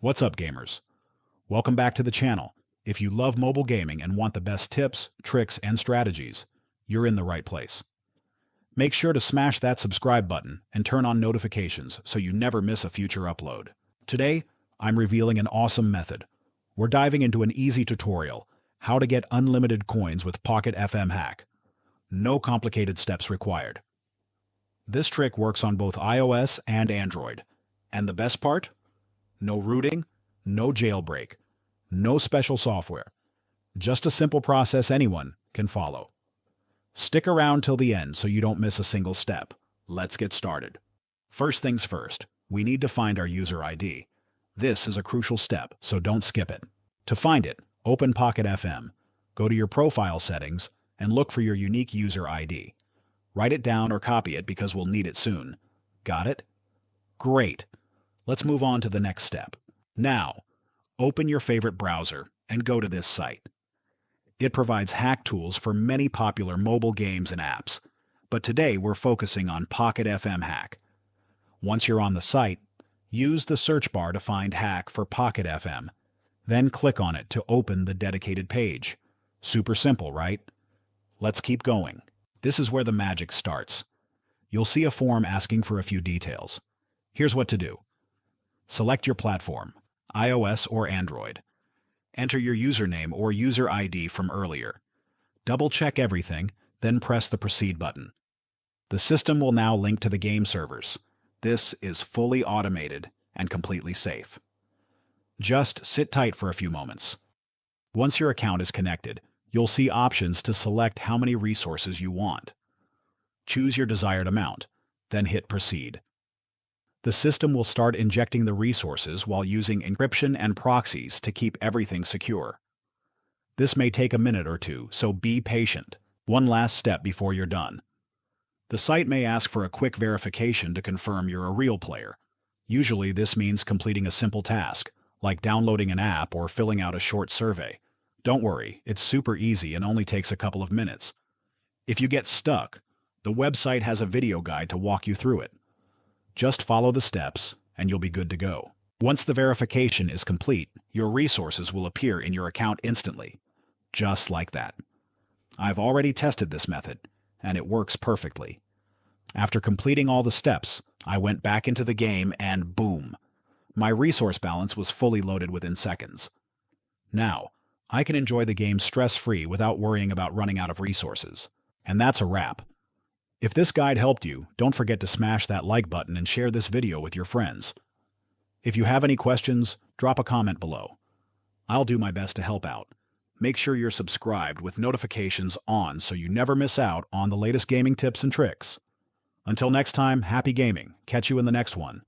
What's up, gamers? Welcome back to the channel. If you love mobile gaming and want the best tips, tricks, and strategies, you're in the right place. Make sure to smash that subscribe button and turn on notifications so you never miss a future upload. Today, I'm revealing an awesome method. We're diving into an easy tutorial, how to get unlimited coins with Pocket FM Hack. No complicated steps required. This trick works on both iOS and Android. And the best part? No rooting, no jailbreak, no special software. Just a simple process anyone can follow. Stick around till the end so you don't miss a single step. Let's get started. First things first, we need to find our user ID. This is a crucial step, so don't skip it. To find it, open Pocket FM, go to your profile settings, and look for your unique user ID. Write it down or copy it because we'll need it soon. Got it? Great. Let's move on to the next step. Now, open your favorite browser and go to this site. It provides hack tools for many popular mobile games and apps, but today we're focusing on Pocket FM Hack. Once you're on the site, use the search bar to find Hack for Pocket FM. Then click on it to open the dedicated page. Super simple, right? Let's keep going. This is where the magic starts. You'll see a form asking for a few details. Here's what to do. Select your platform, iOS or Android. Enter your username or user ID from earlier. Double-check everything, then press the Proceed button. The system will now link to the game servers. This is fully automated and completely safe. Just sit tight for a few moments. Once your account is connected, you'll see options to select how many resources you want. Choose your desired amount, then hit Proceed. The system will start injecting the resources while using encryption and proxies to keep everything secure. This may take a minute or two, so be patient. One last step before you're done. The site may ask for a quick verification to confirm you're a real player. Usually this means completing a simple task, like downloading an app or filling out a short survey. Don't worry, it's super easy and only takes a couple of minutes. If you get stuck, the website has a video guide to walk you through it. Just follow the steps, and you'll be good to go. Once the verification is complete, your resources will appear in your account instantly. Just like that. I've already tested this method, and it works perfectly. After completing all the steps, I went back into the game and boom! My resource balance was fully loaded within seconds. Now, I can enjoy the game stress-free without worrying about running out of resources. And that's a wrap. If this guide helped you, don't forget to smash that like button and share this video with your friends. If you have any questions, drop a comment below. I'll do my best to help out. Make sure you're subscribed with notifications on so you never miss out on the latest gaming tips and tricks. Until next time, happy gaming. Catch you in the next one.